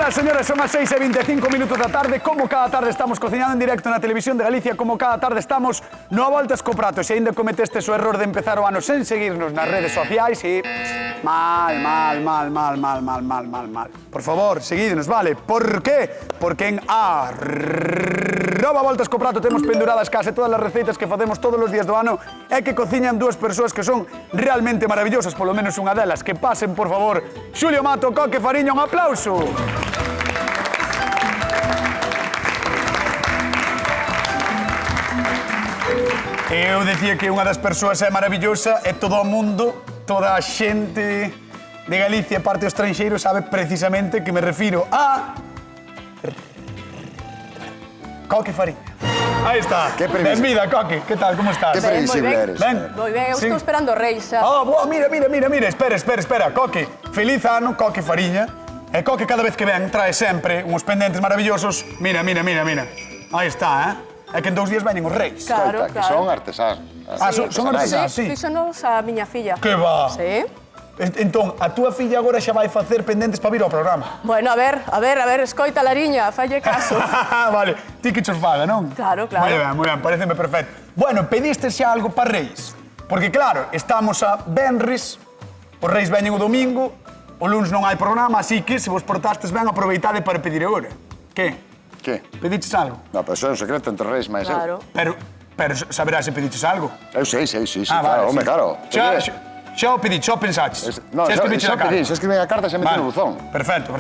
Señoras, señores, son as 6:25 minutos da tarde. Como cada tarde estamos cociñando en directo na Televisión de Galicia, como cada tarde estamos no Voltas co Prato. Se ainda cometestes o error de empezar o ano sen seguirnos nas redes sociais e... Mal. Por favor, seguídenos, vale? Por qué? Porque en Voltas co Prato temos penduradas case todas as receitas que facemos todos os días do ano e que cociñan dúas persoas que son realmente maravillosas, polo menos unha delas. Que pasen, por favor, Xulio Mato, Coque Fariña, un aplauso. Eu decía que unha das persoas é maravillosa e todo o mundo, toda a xente de Galicia, parte do estranxeiro, sabe precisamente que me refiro a... Coque Fariña. Aí está. Benvida, Coque. Que tal, como estás? Que previsible eres. Moi ben, eu estou esperando o Reis. Mira. Espera. Coque, feliz ano, Coque Fariña. E Coque cada vez que ven trae sempre uns pendentes maravillosos. Mira. Aí está, É que en 2 días veñen os Reis. Claro. Que son artesás. Son artesás, sí. Fíxonos a miña filla. Que va? Sí. Entón, a túa filla agora xa vai facer pendentes para vir ao programa. Bueno, a ver, escoita, Lariña, falle caso. Vale, ti que chos faga, non? Claro. Moi ben, pareceme perfecto. Bueno, pediste xa algo para Reis? Porque claro, estamos a Benres, os Reis veñen o domingo, o luns non hai programa, así que se vos portastes ben, aproveitade para pedir agora. Que? Que? Pediches algo? No, pero eso é un secreto entre reis máis eu. Pero saberás se pediches algo? Eu sei, Vale, claro, home, claro. Xa o pediches, xa o pensaches. No, xa escribí a carta, xa metí no buzón. Perfecto.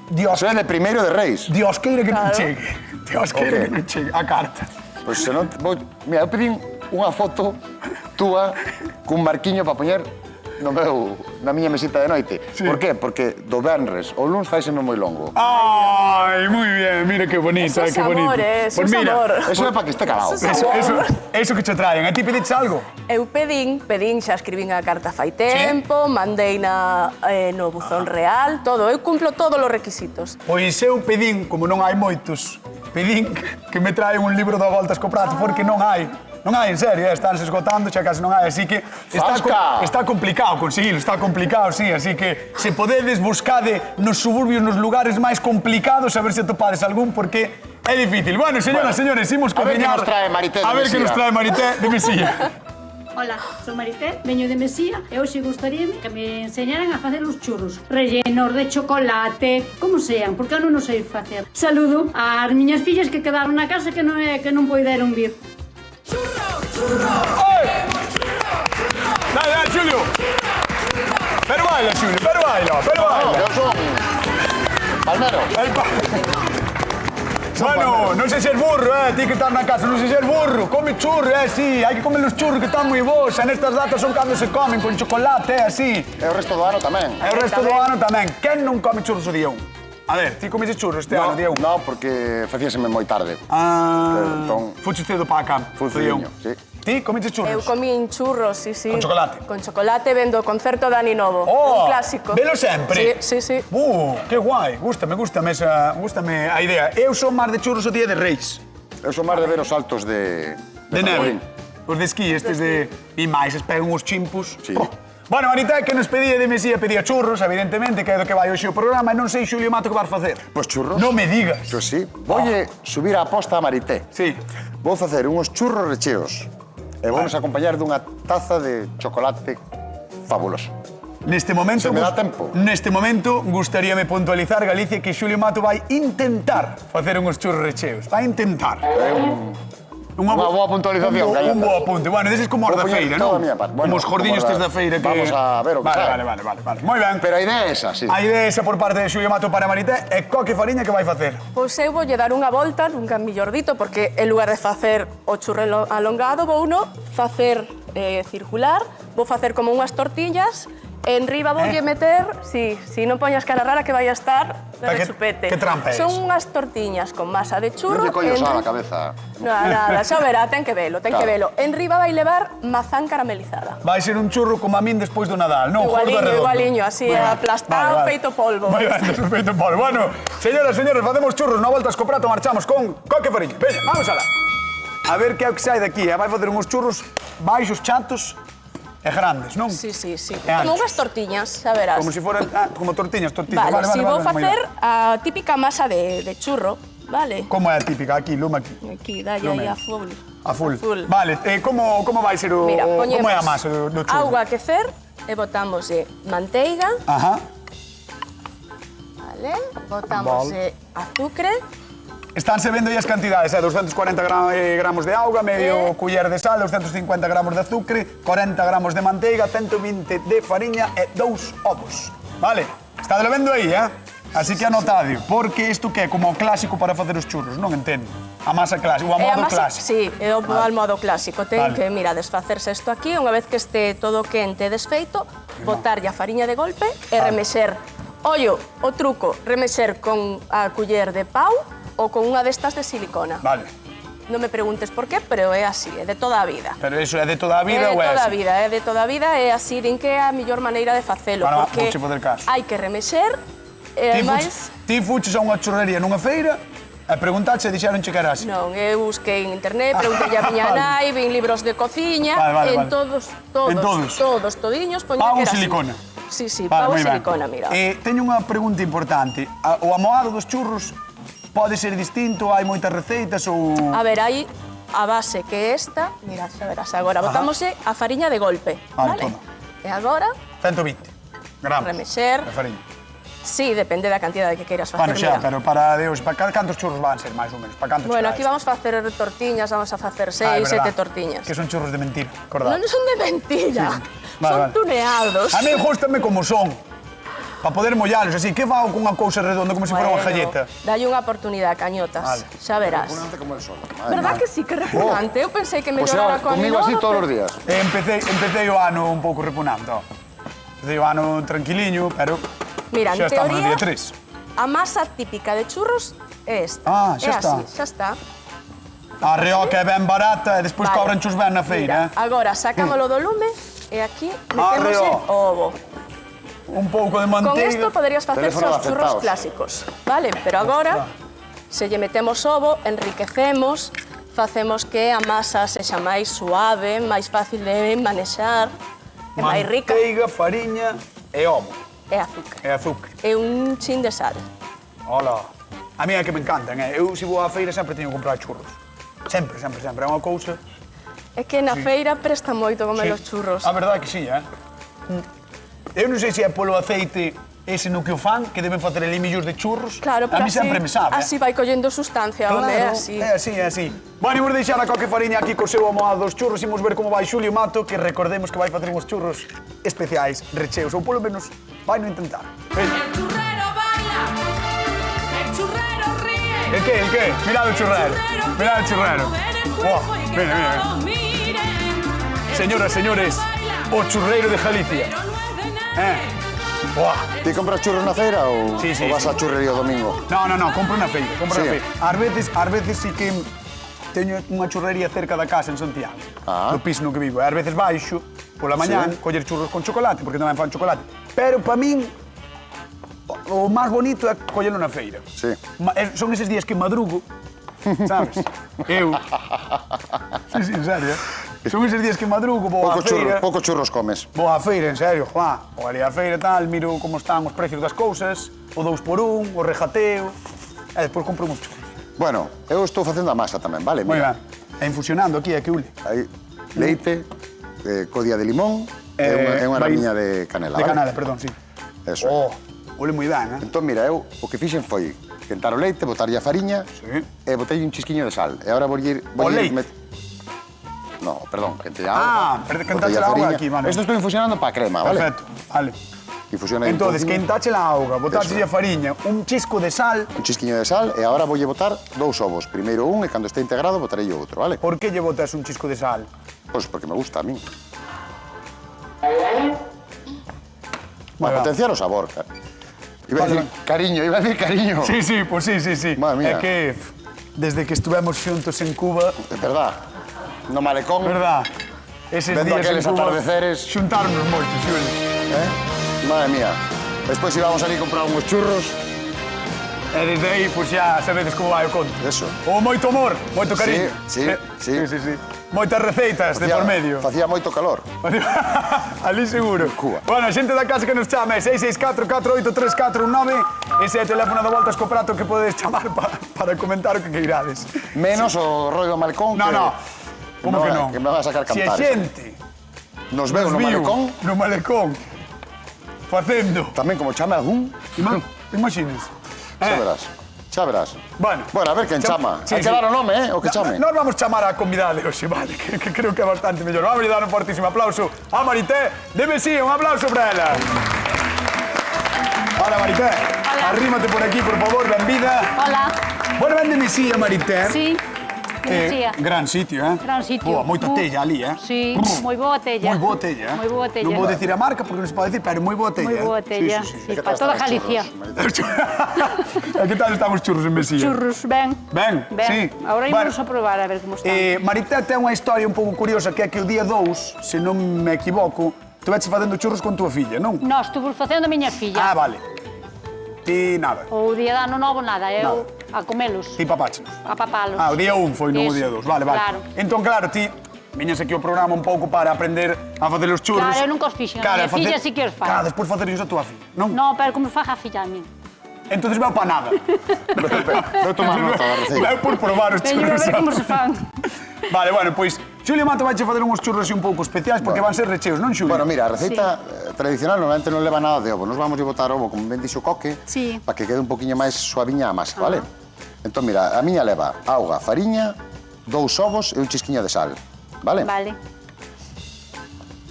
Dios, é de primeiro de reis. Dios queira que non chegue. Dios queira que non chegue a carta. Pois se non... Mira, eu pedín unha foto túa cun marquiño para poñer na miña mesita de noite. Por qué? Porque do venres o luns faiseme moi longo. Ai, moi bien, mira que bonito, que bonito. Eso é amor. Eso é para que este calado. Eso que che traen. A ti pediches algo? Eu pedín, xa escribín a carta fai tempo, mandei no buzón real, todo. Eu cumplo todos os requisitos. Pois eu pedín, como non hai moitos, pedín que me traen un libro da Voltas co Prato, porque non hai. Non hai, en serio, estánse esgotando, xa casi non hai, así que... Está complicado conseguilo, está complicado, sí, así que se podedes buscade nos suburbios, nos lugares máis complicados, a ver se atopades algún, porque é difícil. Bueno, señoras, señores, imos cociñar... A ver que nos trae Marité de de Mesía. Mesía. Hola, son Marité, veño de Mesía e hoxe gustaríame que me enseñaran a facer os churros rellenos de chocolate, como sean, porque eu non o sei facer. Saludo ás miñas fillas que quedaron na casa que non poideron vir. ¡Churro! Dale, Julio. Pero baila, Julio, pero baila. Eu son palmero. Bueno, non sei ser burro, ti que estás na casa, non sei ser burro. Come churro, sí, hai que comer os churros que están moi bons. E nestas datas son cando se comen, con chocolate, así. E o resto do ano tamén. Quen non come churros o día 1? A ver, ti comes churros este ano, día 1? Non, porque facíaseme moi tarde. Fuches cedo para cá, Fuciño, sí. Ti comiches churros? Eu comín churros, sí. Con chocolate? Con chocolate vendo o concerto de Ani Novo, un clásico. Velo sempre? Sí. Que guai, gústame a idea. Eu son máis de churros o día de Reis. Eu son máis de ver os saltos de neve. Os de esquí, estes de... E máis, pegan os chimpos. Sí. Bueno, Marité, que nos pedía de Mesía, pedía churros, evidentemente, que é do que vai hoxe o programa, e non sei, Xulio Mato, que vas facer. Pois churros. Non me digas. Pois sí. Voulle subir a aposta a Marité. Sí. Vou facer uns churros recheos. E vamos acompañar dunha taza de chocolate fabuloso. Neste momento... Se me dá tempo. Neste momento, gustaríame puntualizar, Galicia, que Xulio Mato vai intentar facer uns churros recheos. Vai intentar. Unha boa puntualización. Un bo apunte. Bueno, deses como os da feira, non? Como os gordiños tes da feira que... Vamos a ver o que sai. Vale. Moi ben. Pero a idea é esa, sí. A idea é esa por parte de Xulio Mato para Marité. E Coque Fariña, que vai facer? Pois eu voulle dar unha volta, nunca millor dito, porque en lugar de facer o churro alongado, vou facer circular, vou facer como unhas tortillas, en riba voulle meter, si non poñas cara rara que vai a estar de chupete. Que trampa é Son eso? unhas tortiñas con masa de churro. Non lle collo só a cabeza. Nada, xa verá, ten que velo. En riba vai levar mazán caramelizada. Vai ser un churro como a min despois do Nadal, non? Igualiño, así aplastado, feito polvo. Moi ben, feito polvo. Bueno, señoras, facemos churros, no Voltas co Prato, marchamos con Coque Fariña. Veña, vamos alá. A ver que é o que sai daqui, vai facer uns churros baixos, chatos, E grandes, non? Sí, sí, sí. E Como anchos. unhas tortiñas, xa verás. Como se foran... como tortiñas. Vale, si vou facer a típica masa de churro, vale? Como é a típica? Aquí, luma aquí. Aquí, dalle aí a full. A full. Vale, como vai ser o... Mira, poñemos como é a masa do churro? auga a quecer e botámoslle manteiga, Ajá. vale? Botámoslle azúcar, Estánse vendo aí as cantidades, 240 gramos de auga, medio culler de sal, 250 gramos de azúcar, 40 gramos de manteiga, 120 de fariña e 2 ovos. Vale? Está de vendo aí, Así que anotade, porque isto que é como o clásico para facer os churros, non entendo. A masa clásica, o modo clásico. Sí, é o modo clásico. Ten Vale. que, mira, desfacerse isto aquí, unha vez que este todo quente e desfeito, botarlle a fariña de golpe e remexer. Ollo, o truco, remexer con a culler de pau ou con unha destas de silicona. Vale. Non me preguntes por qué, pero é así, é de toda a vida. Pero iso é de toda a vida ou é toda a así? vida, é de toda a vida, é así, din que é a mellor maneira de facelo, Bueno, porque vouche facer caso. hai que remexer, e ademais... Ti fuches a unha churrería nunha feira e preguntaxe e dixeron que era así. Non, eu busquei en internet, preguntei a miña nai, vin libros de cociña, Vale. en todos, todiños, poñía Pau que era silicona. así. Sí, Vale, pau moi ben. silicona, mira. Teño unha pregunta importante. O amoado dos churros pode ser distinto? Hai moitas receitas ou... A ver, hai a base que é esta, mira, xa verás, agora botámoslle a fariña de golpe, Vale, vale? toma. E agora, 120 gramos. remexer. De fariña. Sí, depende da cantidade que queiras facer, Bueno, xa, mira. pero para Deus, para cantos churros van ser, máis ou menos? Para cantos Bueno, chegáis? aquí vamos a facer tortiñas, vamos a facer 6, 7 tortiñas. Que son churros de mentira, acordado. Non son de mentira, Vale, son vale. tuneados. A mí gústame como son, para poder mollalos, así. Que fago con unha cousa redonda como se fora unha galleta? Dalle unha oportunidade, cañotas, Vale. xa verás. Repugnante como el sol. Madre Verdad mía. que sí, que repugnante? Eu pensei que Pues mellorara coa conmigo así todos los días. Empecé o ano un pouco repugnante, ó. Empecé o ano tranquiliño, pero Mira, en xa estamos no teoría, día 3. a masa típica de churros é esta. Ah, xa é está. así, xa está. A reoca é ben barata e despois Vale. cobran chus ben na feira, Mira, agora sacámolo do lume e aquí Arreo. metemos o ovo. Un pouco de Con manteiga. isto poderías facerse Teléfono os de churros afectados. clásicos, vale? Pero agora, se lle metemos ovo, enriquecemos, facemos que a masa sexa máis suave, máis fácil de manexar, e máis rica, Manteiga, fariña e ovo. e azúcar. E azúcar. E un chin de sal. Ola. A mí é que me encantan, Eu, se vou á feira, sempre teño que comprar churros. Sempre. É unha cousa... É que na feira presta moito comer os churros. A verdade é que sí, Eu non sei se é polo aceite ese no que o fan, que deben facer elimillos de churros. Claro, a pero mí sempre me sabe. así vai collendo sustancia, home, é así. É así. Bueno, imos deixar a Coque Fariña aquí co seu amoado dos churros, imos ver como vai Xulio Mato, que recordemos que vai facer uns churros especiais, recheos, ou polo menos vai no intentar. Veña. El churrero baila, el churrero ríe. El que? Mirad o churrero. Mirad o churrero. Buah, mira. Señoras, señores, o churreiro de Galicia. Buah. Ti compras churros na feira ou Sí, ou vas sí. á churrería o domingo? No, compro na feira, Sí. Ás veces sí que teño unha churrería cerca da casa en Santiago, do piso no que vivo. E ás veces baixo, pola mañán, coller churros con chocolate, porque tamén fan chocolate. Pero para min, o máis bonito é collelo na feira. Sí. Son eses días que madrugo, sabes? Eu... Sí, en serio. Son eses días que madrugo, vou á feira... Pouco churros comes. Vou á feira, en serio, Juan. Vou ali á feira e tal, miro como están os precios das cousas, o 2x1, o rejateo, e despois compro uns churros. Bueno, eu estou facendo a masa tamén, vale? Moi Mira, ben. E infusionando aquí, que ule. aí, leite, codía de limón e unha vai- ramiña de canela, De vale? canela, perdón, sí. Eso. Oh, ule moi ben, Entón, mira, eu o que fixen foi quentar o leite, botarlle a fariña Sí. e botei un chisquiño de sal. E agora vou ir... O leite? No, perdón, quentei a auga. Quentache botei a a auga fariña. aquí, vale. Esto estou infusionando para crema, vale? Perfecto, vale. Infusiona aí un Entonces, pouquinho, quentache a auga, botache Eso. a fariña, un chisco de sal. un chisquiño de sal e agora voulle botar 2 ovos. Primeiro un e cando este integrado botarei o outro, vale? Por que lle botas un chisco de sal? Pois porque me gusta a min. Vai, Para va. potenciar o sabor, cara. Iba a Vale, decir cariño, iba a decir cariño. Sí, pues sí. Madre mía. É que desde que estuvemos xuntos en Cuba, É verdad. No malecón, verdad, eses Vendo días aqueles en Cuba, atardeceres. xuntarnos moito, Xulio. Madre mía. Despois íbamos ali a comprar uns churros. E desde aí, pois xa sabedes como vai o conto. Eso. O moito amor, moito cariño. Sí. Sí. moitas receitas de por medio. Facía moito calor. Ali seguro. Cuba. Bueno, a xente da casa que nos chame, 664-483419. Ese é o teléfono de Voltas co Prato que podedes chamar para comentar o que queirades. Menos o rollo do malecón. No, no. Como que non? Que me vas a sacar Se a cantares. xente Nos veo no viu malecón. no malecón facendo... Tamén como chame algún. Imagines. Xa verás. Bueno. Bueno, a ver quen chama. Sí, Hai que sí. dar o nome, o que chame. Nos vamos chamar a convidada de hoxe, vale, que creo que é bastante mellor. Vamos dar un fortísimo aplauso a Marité de Mesía, un aplauso para ela. Hola, Marité. Arrímate por aquí, por favor, benvida. Hola. Bueno, ven de Mesía, Marité. Sí, de Mesía. Gran sitio, eh? Gran sitio. Boa, moita tella ali, eh? Sí, moi boa tella. Moi boa tella, eh? Moi boa tella. Non vou decir a marca porque non se pode decir, pero moi boa tella. Moi boa tella. Sí. Sí, para toda Galicia. E que tal estamos churros en Mesía? Churros, ben. Ben, sí. Agora Bueno, ímonos a probar a ver como están. Marité ten unha historia un pouco curiosa que é que o día 2, se non me equivoco, tu veches facendo churros con tua filla, non? Nós estuvo facendo a miña filla. Ah, vale. Ti nada. O día de ano novo nada, eu a comelos, Ti papáchenos. a papalos. Ah, o día 1 foi, non o Eso, día 2. Vale, vale. Claro. Entón, claro, ti viñas aquí ao programa un pouco para aprender a facer os churros. Claro, eu nunca os fixen. A miña filla sí que os fai. Claro, despois facerlos a tua filla, non? No, pero como faja a filla a min. Entonces veu para nada. Vou tomar nota da receita. Veu por probar os Veño a churros. ver como se fan. Vale, bueno, pois Xulio Mato vai facer uns churros así un pouco especiais porque van ser recheos, non, Xulio? Bueno, mira, a receita tradicional normalmente non leva nada de ovo. Nos vamos a botar ovo, como ben dixo Coque, Sí. para que quede un poquinho máis suaviña a masa, vale? Entón, mira, a miña leva auga, fariña, 2 ovos e un chisquiño de sal, vale? Vale.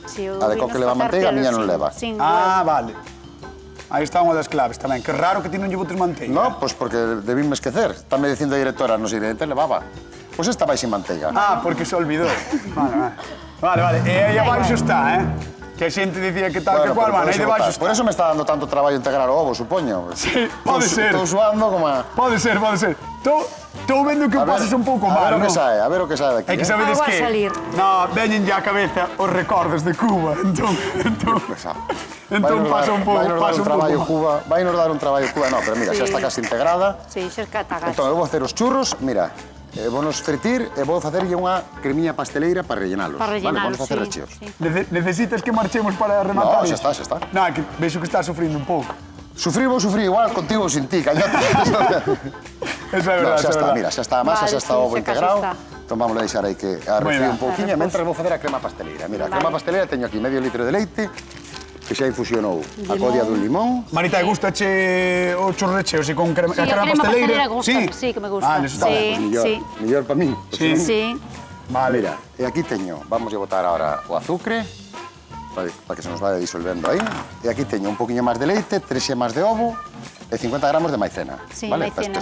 Si, o A de Coque leva manteiga, a miña non leva. Sin Ah, vale. Aí está unha das claves tamén. Que raro que ti non lle botes manteiga. No, pois porque debíme esquecer. Estame dicindo a directora, nos ingredientes levaba. Pois esta vai sin manteiga. Ah, porque se olvidou. Vale, vale. Vale, vale. E aí abaixo está, eh? Que a xente dicía que tal, que cual, pero van, aí podes debaixo botar. está. Por eso me está dando tanto traballo integrar o ovo, supoño. Sí, pode ser. Estou suando como a... Pode ser, pode ser. Estou vendo que o pasas un pouco a mal, ver o non? que sae, a ver o que sae daqui. É que sabedes Algo a que... salir. No, veñen ya a cabeza os recordos de Cuba, entón pasa un pouco, Vai nos dar un traballo Cuba, vai nos dar un traballo Cuba, no, pero mira, xa Sí. está casi integrada. Sí, xa está tagas. Entón, eu vou facer os churros, mira, vou nos fritir e vou facerlle unha cremiña pasteleira para rellenalos. Para Vale, vamos rellenalos, facer sí, recheos. sí. Necesitas que marchemos para rematar? No, xa está, xa está. No, que vexo que estás sufrindo un pouco. Vou sufrir igual contigo ou sin ti, cañate. Eso é No, verdade, xa é está, verdade. mira, xa está a masa, Vale, xa está sí, o ovo xa casi integrado. está. Entón vamos a deixar aí que a Moi refríe ben. un pouquinho, Vale, mentre vou facer a crema pasteleira. Mira, a Vale. crema pasteleira teño aquí medio litro de leite, que xa infusionou a codia dun limón. Marita, gustache o churreche, así con crema, Sí, a crema pasteleira gústame, sí, que me gusta. Vale, eso está Sí. ben. Mellor, Sí. mellor para min. Sí. Sí. Vale. Mira, e aquí teño, vamos a botar ahora o azúcar, para que se nos vaya disolvendo aí. E aquí teño un poquinho máis de leite, 3 xemas de ovo e 50 gramos de maicena. Sí, vale? maicena.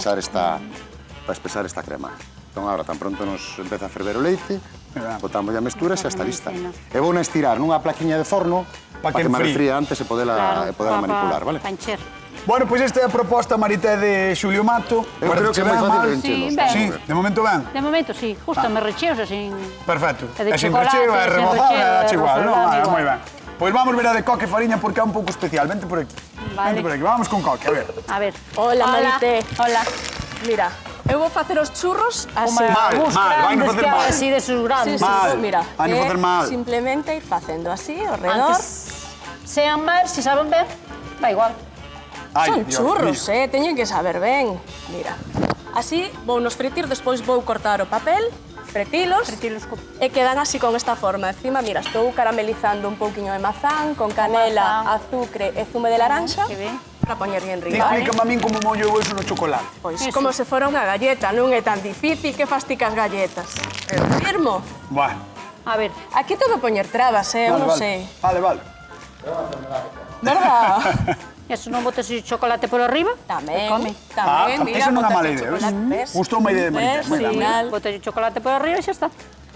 Para espesar esta crema. Entón, ahora, tan pronto nos empeza a ferver o leite, Ben. botamos a mestura e xa está lista. Maicena. E vou estirar nunha plaquiña de forno Pa para que que me enfríe. refría antes e podela manipular, vale? Pa encher. Bueno, pois esta é a proposta, Marité, de Xulio Mato. Eu creo que é moi fácil de enchelos. Sí, ben. Sí, de momento ben. De momento, sí. Gústame recheos así. Perfecto. E de É sin chocolate, recheo, é sin rebozado, recheo, é é igual, non? reservado, Ah, igual. moi ben. Pois vamos ver a de coque e fariña porque é un pouco especial. Vente por aquí. Vale. Vente por aquí. Vamos con coque, a ver. A ver. Hola, Marité. Hola. Mira, eu vou facer os churros así. Mal, vai nos facer mal. Así de sus grandes. Sí, Mal. mira, Vai nos facer mal. simplemente ir facendo así, ao redor. Antes sean mal, si saben ben, da igual. Ai, Son Dios churros, mío. teñen que saber ben. Mira, así vou nos fritir, despois vou cortar o papel, fretilos, e quedan así con esta forma. Encima, mira, estou caramelizando un pouquiño de mazán, con canela, mazán. azúcar e zume de laranxa, Que ben. para poñerlle en Ti riba. explícame a min como mollo eu eso no chocolate. Pois Eso. como se fora unha galleta, non é tan difícil que fasticas galletas. Eu firmo. Bueno, A ver. Aquí todo poñer trabas, eu vale, non vale. sei. Vale, vale. Verdad? Eso non botes o chocolate por arriba? Tamén, Come. tamén, Ah, mira, eso non é botas mala o idea, chocolate, ves? Gustoume a idea de Marité, Ves, moi ben. final. Botes o chocolate por arriba e xa está.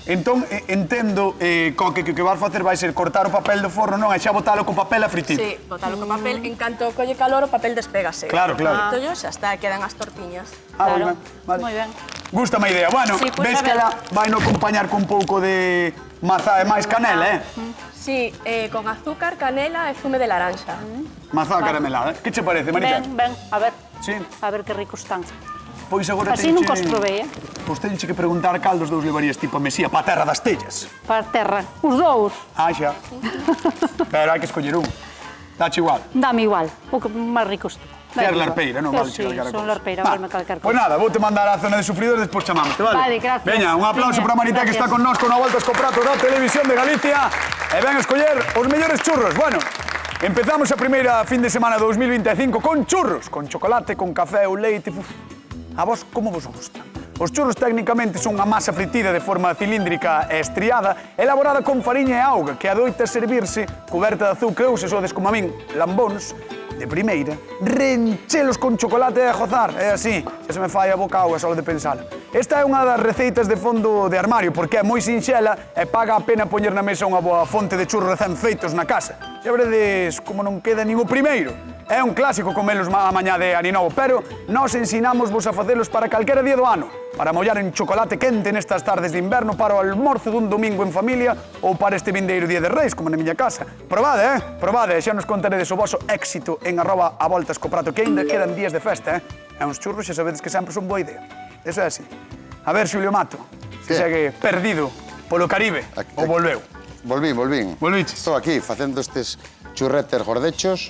Entón, entendo, Coque, que o que vas facer vai ser cortar o papel do forno, non? E xa botalo co papel a fritir. Sí, botalo con papel, en canto colle calor o papel despégase. Claro, claro. Entón, xa está, quedan as tortiñas. Ah, moi Claro. ben. Vale. Moi ben. Gústame a idea. Bueno, Sí, pois ves a que ver. ela vai no acompañar con un pouco de mazá e máis canela, eh? Sí, con azúcar, canela e zume de laranxa. Mazá caramelada. Que che parece, Marita? Ben, ben. A ver. Sí. A ver que ricos están. Pois agora Así nunca os probei, Pois teñenche que preguntar cal dos dous levarías tipo a Mesía, pa terra das tellas. Para a terra. Os dous. Ah, xa. Pero hai que escoller un. Dache igual. Dame igual. O que máis rico estou. Quer larpeira, non? Vale, Sí, calquera son cousa. larpeira, Va. valme calquer Pois cousa. nada, vou te mandar á zona de sufridores, despois chamámoste, vale? Vale, gracias. Veña, un aplauso Veña, para Marité que está gracias. con nós con a volta co prato da Televisión de Galicia e ven a escoller os mellores churros. Bueno, empezamos a primeira fin de semana 2025 con churros, con chocolate, con café ou leite. Uf, a vos como vos gustan? Os churros técnicamente son unha masa fritida de forma cilíndrica e estriada, elaborada con fariña e auga, que adoita servirse coberta de azúcar ou, se sodes como a min, lambóns, de primeira, reenchelos con chocolate e a gozar. É así, xa se me fai a boca auga só de pensar. Esta é unha das receitas de fondo de armario, porque é moi sinxela e paga a pena poñer na mesa unha boa fonte de churros recén feitos na casa. Xa veredes como non queda nin o primeiro. É un clásico comelos a mañá de Aninovo, pero nós ensinámosvos a facelos para calquera día do ano, para mollar en chocolate quente nestas tardes de inverno, para o almorzo dun domingo en familia ou para este vindeiro día de Reis, como na miña casa. Probade, Probade, xa nos contaredes o voso éxito en @avoltascoprato, que ainda quedan días de festa, E uns churros xa sabedes que sempre son boa idea. Eso é así. A ver, Xulio Mato, se segue perdido polo Caribe, ou volveu. Volvín. Volviches. Estou aquí facendo estes churretes gordechos.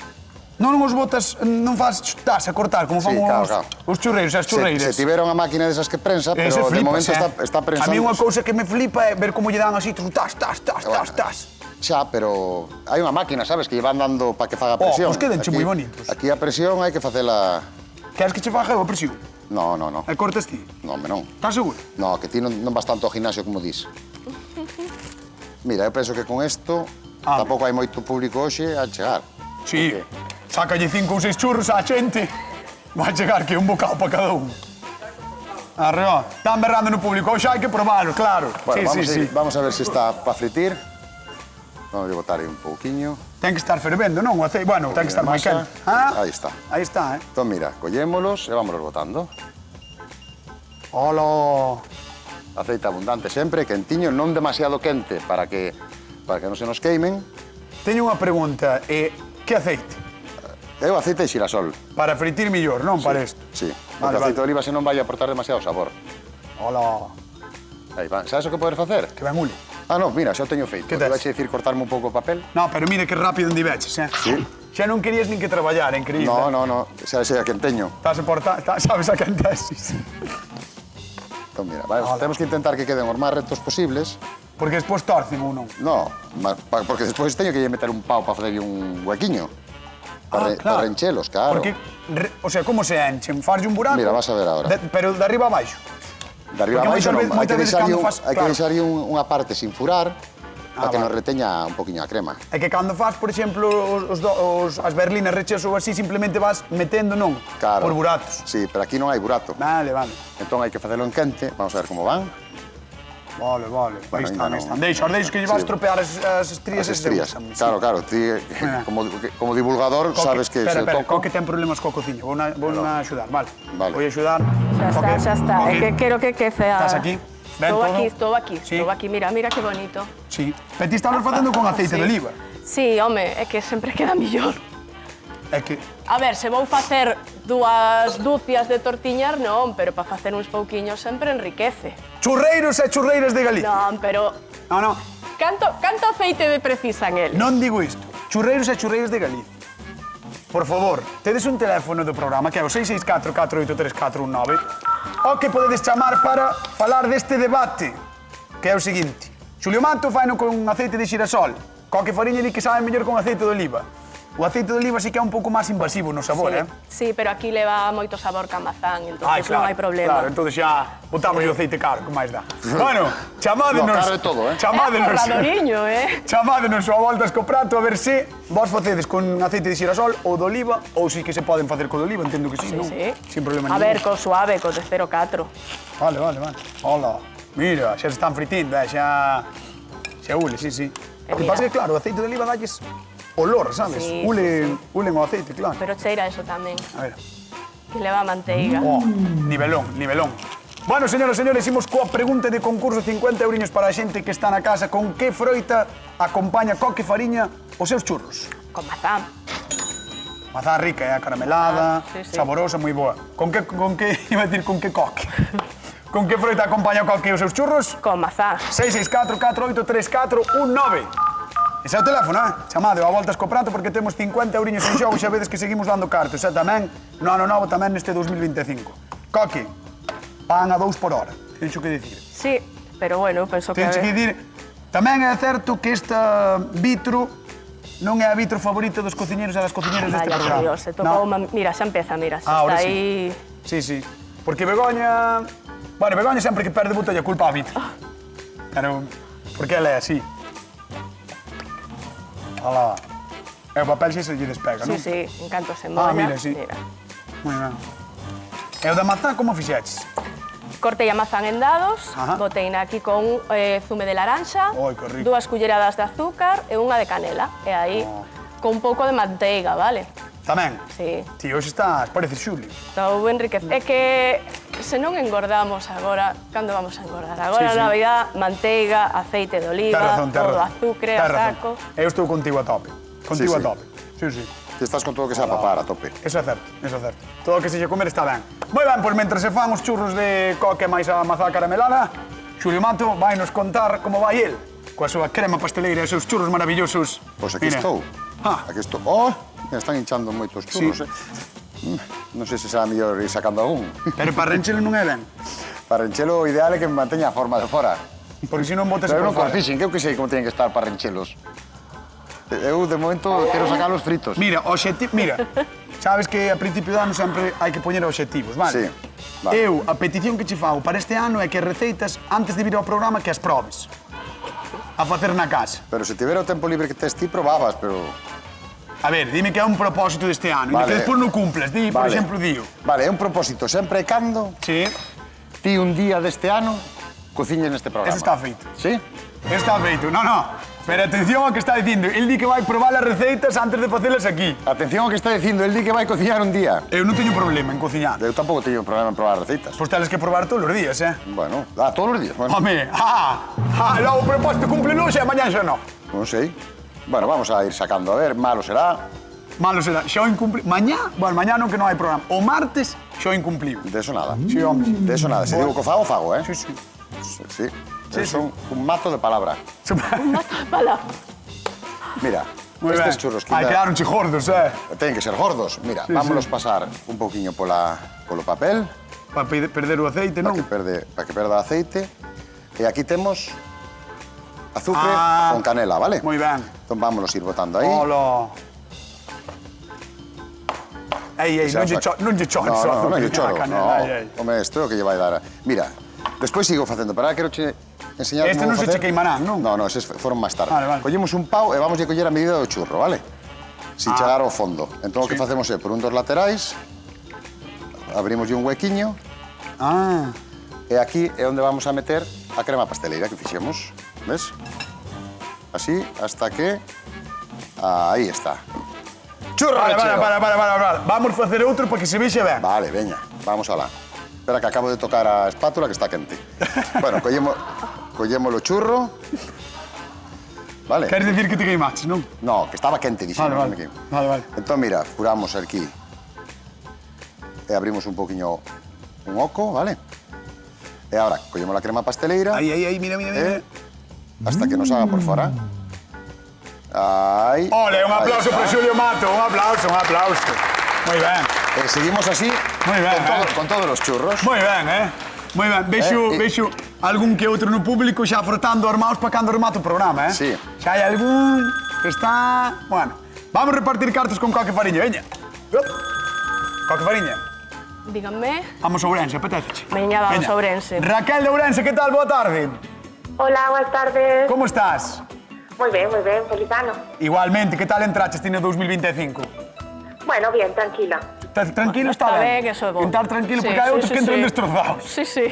Non os botas, non fas tas a cortar, como fan claro. os churreiros, as churreiras. Se tiveron a máquina desas que prensa, pero Ese de flipas, momento está prensando. A mí unha cousa que me flipa é ver como lle dan así, tas. Xa, pero hai unha máquina, sabes, que lle van dando para que faga presión. Pois quedanche moi bonitos. Aquí a presión hai que facela... Queres que che faga a presión? No. E cortas ti? No, home, non. Estás seguro? No, que ti non vas tanto ao gimnasio como dis. Mira, eu penso que con isto tampouco hai moito público hoxe a chegar. Sí. Sácalle 5 ou 6 churros á xente. Vai chegar que un bocado para cada un. Arriba. Están berrando no público. Hoxe hai que probarlo, claro. Bueno, Sí. vamos a ver se está para fritir. Vamos a botar aí un pouquiño. Ten que estar fervendo, non? O aceite, bueno, ten que estar moi masa. quente. Aí está. Aí está, Entón, mira, collémolos e vámonos botando. Hola. Aceite abundante sempre, quentiño, non demasiado quente para que non se nos queimen. Teño unha pregunta. Que aceite? É o aceite de xirasol. Para fritir millor, non para isto? Sí, Vale, o aceite de oliva se non vai aportar demasiado sabor. Hola. Aí va. Sabes o que podes facer? Que ben ule. Ah, no, mira, xa o teño feito. Que Te tes? vai dicir cortarme un pouco o papel. No, pero mire que rápido endiveches, Sí. Xa non querías nin que traballar, increíble. No, xa sei a quen teño. Estás a portar, sabes a quen tesis. Entón, mira, temos que intentar que queden os máis rectos posibles. Porque despois torcen ou non? No, porque despois teño que lle meter un pau para facerlle un huequiño. Para reenchelos, claro. Porque, o sea, como se enchen? Farlle un buraco? Mira, vas a ver ahora. Pero de arriba a baixo. De arriba a Porque baixo non, hai moitas que veces cando fas- hai que claro. deixarlle unha parte sin furar para que vale. nos reteña un poquinho a crema. É que cando fas, por exemplo, as berlinas recheas ou así, simplemente vas metendo, non? Claro. Por buratos. Sí, pero aquí non hai burato. Vale. Entón hai que facelo en quente. Vamos a ver como van. Vale. Bueno, Aí ainda están. non. Deixa que lle vas Sí. tropear as estrías. As estrías. esas de- Claro, ti como divulgador sabes que se Espera, toco... Coque ten problemas coa cociña. Vou a axudar, vale. Vale. Vou axudar. Xa está. É que quero que quece a... Estás aquí? Ben Estou todo? aquí. Sí. Estou aquí. Mira que bonito. Sí. Pero ti estabas facendo con aceite de oliva. Sí, home, é que sempre queda millor. É que... A ver, se vou facer 2 dúcias de tortiñas, non, pero para facer uns pouquiños sempre enriquece. Churreiros e churreiras de Galicia. Non, pero No. canto aceite de precisan eles? Non digo isto. Churreiros e churreiras de Galicia. Por favor, tedes un teléfono do programa que é o 664-483-419 o que podedes chamar para falar deste debate, que é o seguinte. Xulio Mato faino con aceite de xirasol. Coque Fariña di que sabe mellor con aceite de oliva. O aceite de oliva sí que é un pouco máis invasivo no sabor, Sí, pero aquí leva moito sabor camazán, entonces non hai problema. Claro, entonces xa botamos o aceite caro, que máis dá. Bueno, chamádenos. No, caro de todo, Chamádenos. Forradoriño, Chamádenos a voltas co prato a ver se vos facedes con aceite de xirasol ou de oliva ou si que se poden facer co de oliva, entendo que sí, non? Sí. Sin problema A ningún. ver, co suave, co de 0,4. Vale. Hola. Mira, xa se están fritindo, xa ule, sí. O que mira. pasa é que, claro, o aceite de oliva dalles olor, sabes? Sí, Ulen o aceite, claro. Pero cheira eso tamén, A ver. que leva manteiga. Nivelón. Bueno, señoras e señores, imos coa pregunta de concurso 50 euriños para a xente que está na casa. Con que froita acompaña Coque Fariña os seus churros? Con mazán. Mazá rica, caramelada, sí, sí. saborosa, moi boa. Con que, iba a decir, con que coque? Con que froita acompaña o coque os seus churros? Con mazá. 664 48 34 19. Ese é o teléfono, chamade a voltas co prato porque temos 50 euriños en xogo, xa vedes que seguimos dando cartos, tamén, no ano novo tamén neste 2025. Coque, pan a 2 por hora, teño que dicir. Sí, pero bueno, penso que... Teño que dicir, tamén é certo que esta vitro non é a vitro favorita dos cociñeros e das cociñeras deste Vaya, programa. por Dios, se tocou... Mira, xa empeza, mira, xa Ahora está sí. aí... Sí, sí. Porque Begoña... Bueno, Begoña sempre que perde botella culpa a vitro. Pero... Porque ela é así. Alá. E o papel xe se lle despega, non? Sí, sí, en canto se molla. mira, sí. Moi ben. E o da mazá como fixeches? Cortei a mazán en dados, Ajá. boteina aquí con zume de laranxa, Oi, que rico. 2 culleradas de azúcar e unha de canela. E aí, con un pouco de manteiga, vale? Tamén? Sí. Ti, hoxe estás, parece Xulio. Estou enriquecido. É que se non engordamos agora, cando vamos a engordar? Agora Sí, sí. na Navidad, manteiga, aceite de oliva, todo azúcar, a saco. Eu estou contigo a tope. Contigo Sí, a sí. tope. Sí, sí. Ti estás con todo o que sea papar a tope. Eso é certo, eso é certo. Todo o que se lle comer está ben. Moi ben, pois mentre se fan os churros de coque máis a mazá caramelada, Xulio Mato vai nos contar como vai el, coa súa crema pasteleira e os seus churros maravillosos. Pois aquí Mira. estou. Ah, Aquí estou. Oh, me están hinchando moitos churros, Non sei se será mellor ir sacando algún. pero para renchelo non é ben, Para renchelo o ideal é que me manteña a forma de fora. porque se non botas Pero por non fora. confixen, que eu que sei como teñen que estar para renchelos. Eu, de momento, quero sacalos fritos. Mira, mira, sabes que a principio de ano sempre hai que poñer obxectivos, vale? Sí, vale. Eu, a petición que che fago para este ano é que as receitas, antes de vir ao programa, que as probes. A facer na casa. Pero se tivera o tempo libre que tes ti, probabas, pero... A ver, dime que é un propósito deste ano, Vale. e que despois non cumples, di, por exemplo, dio. Vale, é un propósito sempre e cando Sí, ti un día deste ano cociñes neste programa. eso está feito. Sí? Está feito, no. Pero atención ao que está dicindo, el di que vai probar as receitas antes de facelas aquí. Atención ao que está dicindo, el di que vai cociñar un día. Eu non teño problema en cociñar. Eu tampouco teño problema en probar receitas. Pois teles que probar todos os días, Bueno, todos os días. Bueno, Home, logo o propósito cumple hoxe e mañan xa non. non sei. Bueno, vamos a ir sacando. A ver, malo será. Malo será, xa o incumpli... Mañá, bueno, mañá non que non hai programa. O martes, xa o incumpliu. De eso nada. Sí, home. De eso nada. Se digo que fago, fago, Sí, sí. Sí. Son un mazo de palabra. Un mato de palabra. Mira, Moi estes ben. churros Ai, quedaronche gordos, Ten que ser gordos. Mira, vámonos pasar un poquinho polo papel Para perder o aceite, non? para que perda aceite. E aquí temos azúcar con canela, vale? Moi ben. Entón vámonos ir botando aí. Hola. Ei, non lle chones o azúcar. Non lle choro. Canela, ei. Home, isto é o que lle vai dar. Mira, despois sigo facendo. Para quero che enseñar Este como non se facer. che queimarán, non? No, eses foron máis tarde. Vale, vale. Collemos un pau e vamos a coller a medida do churro, vale? Sin chegar ao fondo. Entón o que Sí. facemos é, por un dos laterais, abrimoslle un huequiño e aquí é onde vamos a meter a crema pasteleira que fixemos. Ves? Así, hasta que... Aí está. Churro recheo. Para. Vamos facer outro para que se vexe ben. Vale, veña, vamos alá. Espera que acabo de tocar a espátula que está quente. Bueno, collemos o churro. Vale? Queres dicir que te queimaches, non? No, que estaba quente, dixemos. Vale. Vale. Entón, mira, furamos aquí e abrimos un poquinho un oco, vale? E agora, collemos a crema pasteleira. Aí, mira. Hasta que nos haga por fora. Aí. Ole, un aplauso para Xulio Mato, un aplauso. Moi ben. E seguimos así Moi ben, con todos os churros. Moi ben, Moi ben. Vexo algún que outro no público xa frotando armaos para cando remate o programa, Sí. Xa hai algún que está... Bueno, vamos repartir cartos con Coque Fariña, veña. Coque Fariña, Díganme. vamos a Ourense, apetéceche. Veña, vamos a Ourense. Raquel de Ourense, que tal? Boa tarde. Hola, buenas tardes. Como estás? Muy bien, feliz ano. Igualmente, que tal entraches ti no 2025? Bueno, bien, tranquila. Tranquilo está Está ben. ben, eso é bo. Entrar tranquilo, Sí, porque hai sí, outros sí, que entran sí. destrozados. Sí.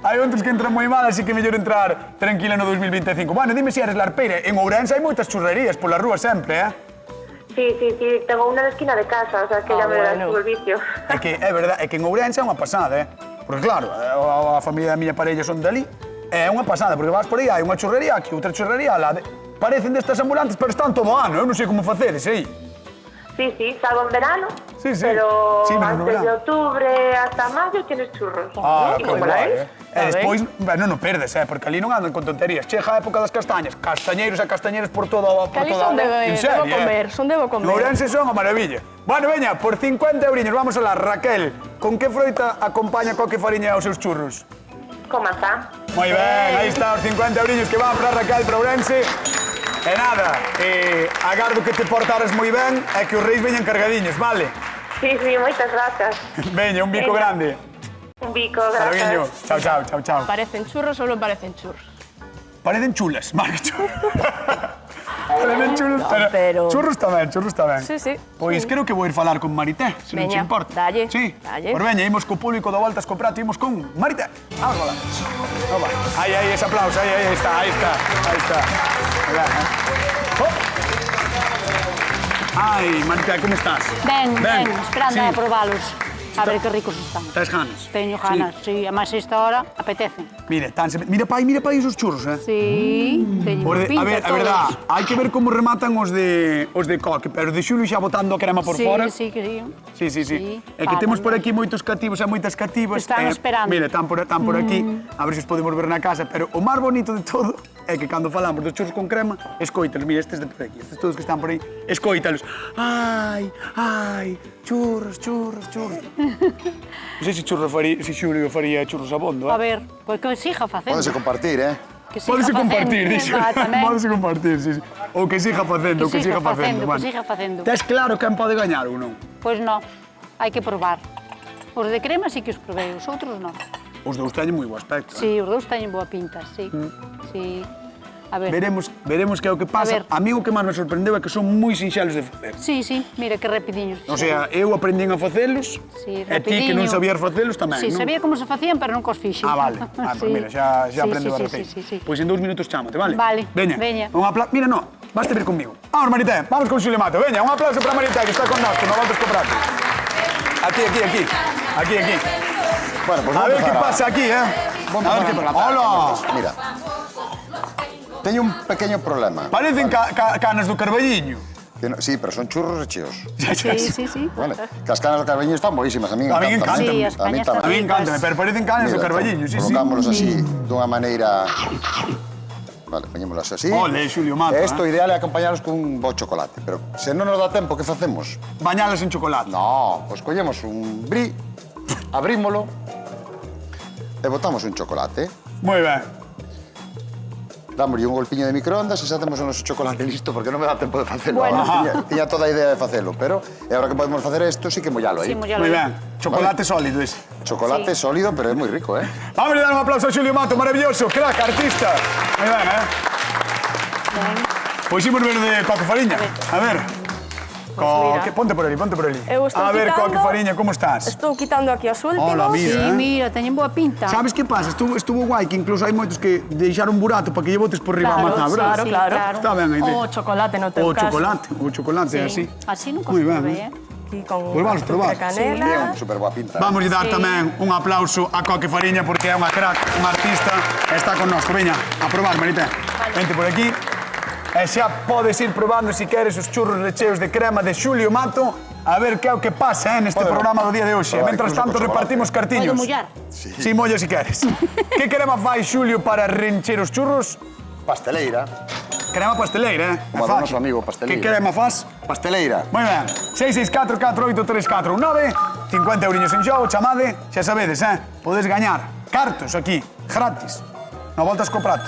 Hai outros que entran moi mal, así que mellor entrar tranquila no 2025. Bueno, dime se eres larpeira. En Ourense hai moitas churrerías pola rúa sempre, Sí, tengo una en la esquina de casa, o sea que ya me verás bueno. todo el vicio. É que é verdade, é que en Ourense é unha pasada, Porque claro, a familia da miña parella son dali, é unha pasada, porque vas por aí, hai unha churrería aquí, outra churrería lá. Parecen destas ambulantes, pero están todo ano, eu non sei como facedes aí. Sí, salvo en verano. Sí, sí. Pero Sí, no, antes verano. de octubre hasta mayo tienes churros. Ah, Y pues chocolates. E despois, bueno, non perdes, porque ali non andan con tonterías. Chega a época das castañas, castañeiros e castañeiras por toda Que ali son En serio, debo comer, son debo En comer. Ourense son a maravilla. Bueno, veña, por 50 euriños, vamos a la Raquel. Con que froita acompaña coque fariña aos seus churros? Con manzán. Moi ben, aí está os 50 euriños que van para Raquel para Ourense. E nada, agardo que te portares moi ben e que os reis veñan cargadiños, vale? Sí, moitas grazas. Veña, un bico Veña. grande. Un bico, Carguiño. grazas. Chao. Parecen churros ou non parecen churros? Parecen chulas, Marc. Parecen chulas, pero- Churros tamén. Sí. Pois creo que vou ir falar con Marité, se non te Veña, importa. dalle, Sí. dalle. Por veña, imos co público da Voltas co Prato, imos con Marité. Vamos a falar. Opa. Aí, ese aplauso, aí está. Venga, Ai, Marité, como estás? Ben, esperando sí. a probalos. A ver que ricos están. Tes ganas? Teño ganas, sí. Además, esta hora apetece. Mira, mira pa aí esos churros, Sí, teño pinta A ver, a verdad, hai que ver como rematan os de coque, pero os de Xulio xa botando a crema por fora. Sí, que sí. Sí. É que temos por aquí moitos cativos e moitas cativas. Están esperando. Mira, están por aquí, a ver se os podemos ver na casa, pero o máis bonito de todo é que cando falamos dos churros con crema, escoítalos, mira, estes de por aquí, estes todos que están por aí, escoítalos. Ai, churros. Non sei se Xulio faría churros abondo, A ver, pois que siga facendo. Pódese compartir, Que siga Pódese facendo. compartir, dixo. Tamén. Pódese compartir, sí. Ou que siga facendo, Que siga facendo, que siga facendo. Tes claro quen pode gañar ou non? Pois non, hai que probar. Os de crema sí que os probei, os outros non. Os dous teñen moi bo aspecto. Sí, os dous teñen boa pinta, sí. Sí. A ver. Veremos que é o que pasa. A mí o que máis me sorprendeu é que son moi sinxelos de facer. Sí, mira que rapidiños. O sea, eu aprendín a facelos Sí, e ti que non rapidiño. sabías facelos tamén, Sí, non? sabía como se facían, pero non cos fixen. Ah, vale. Pues mira, xa aprendo a repetir. Sí. Pois en 2 minutos chámate, vale? Vale, Veña. veña. Mira, no, basta vir conmigo. Vamos, Marité, vamos con Xulio Mato. Veña, un aplauso para Marité, que está con nosotros, no Voltas co Prato. Aquí. Bueno, pues A ver qué pasa aquí, Vamos A ver qué pasa. Hola. Mira. Teño un pequeño problema. Parecen canas do Carballiño. Sí, pero son churros recheos. Sí. Vale. Que as canas do Carballiño están boísimas, a mí A mí encantan. encantan. Sí, as cañas tamén. A mí Ricas. encanta, pero parecen canas do Mira, Carballiño, sí. Colocámoslos así, dunha maneira... Vale, poñémolos así. Ole, Xulio Mato, E isto ideal é acompañarlos con un bo chocolate. Pero se non nos dá tempo, que facemos? Bañalas en chocolate. No, pois collemos un brie, abrímolo e botamos un chocolate. Moi ben. Dámoslle un golpiño de microondas e xa temos o noso chocolate listo, porque non me dá tempo de facelo. Bueno. Tiña toda a idea de facelo, pero e agora que podemos facer isto, sí que mollalo aí. Sí, mollalo Moi aí. ben. Chocolate sólido ese. Chocolate sólido, pero é moi rico, Vamos a dar un aplauso a Xulio Mato, maravilloso, crack, artista. Moi ben, Pois imos ver de coque fariña. A ver. mira. Ponte por ali. Eu estou A ver, quitando- coque fariña, como estás? Estou quitando aquí os últimos. Hola, mira. Sí, mira, teñen boa pinta. Sabes que pasa? Estuvo guai que incluso hai moitos que deixaron un burato para que lle botes por riba a Claro, mazá, verdad? Sí, claro. claro. Está ben aí. O chocolate no teu O caso. chocolate, así. Así nunca Moi os ben, probei, Aquí con Pois vamos probar. canela. Bien, super boa pinta. Vamos a dar Sí. tamén un aplauso a Coque Fariña porque é unha crack, unha artista e está con nós. Veña, a probar, Marité. Vente por aquí. E xa podes ir probando si queres os churros recheos de crema de Xulio Mato a ver que é o que pasa neste Podemos programa do día de hoxe. E probar mentras incluso tanto con chocolate. repartimos cartiños. Podo mollar? Si molla si queres. Que crema fai Xulio para rencher os churros? Pasteleira. Crema pasteleira, Como É do fácil. noso amigo pasteleira. Que crema faz? Pasteleira. Moi ben. 664-483419, 50 euriños en xogo, chamade, xa sabedes, Podes gañar cartos aquí, gratis. No Voltas co Prato.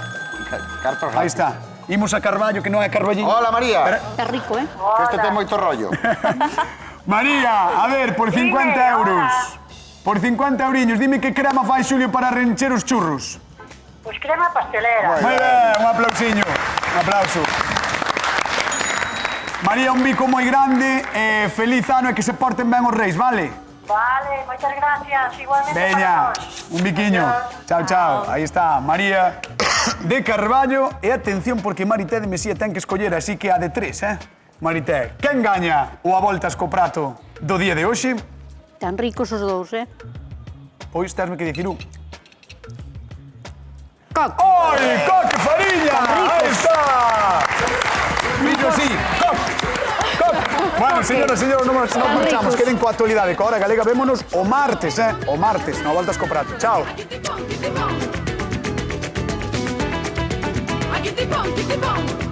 Cartos. Aí está. Imos a Carballo, que non é Carballiño. Hola, María. Está rico, Que este ten moito rollo. María, a ver, por 50 euros. Por 50 euriños, dime que crema fai Xulio para rencher os churros. Pois crema pastelera. Moi ben, un aplausiño. Un aplauso. María, un bico moi grande, feliz ano e que se porten ben os reis, vale? Vale, moitas gracias. Igualmente Veña, para nós. un biquiño. Chao, chao. Aí está, María de Carballo. E atención, porque Marité de Mesía ten que escoller, así que a de tres, Marité, quen gaña o a Voltas co Prato do día de hoxe? Tan ricos os dous, Pois tesme que dicir un. Coque. ¡Ay, Coque Fariña! ¡Ahí está! Fillo, sí, Coque. Bueno, señora, non marchamos. Queden coa actualidade, coa Hora Galega. Vémonos o martes, o martes, no Voltas co Prato. Chao. Aquí te pon, aquí te pon.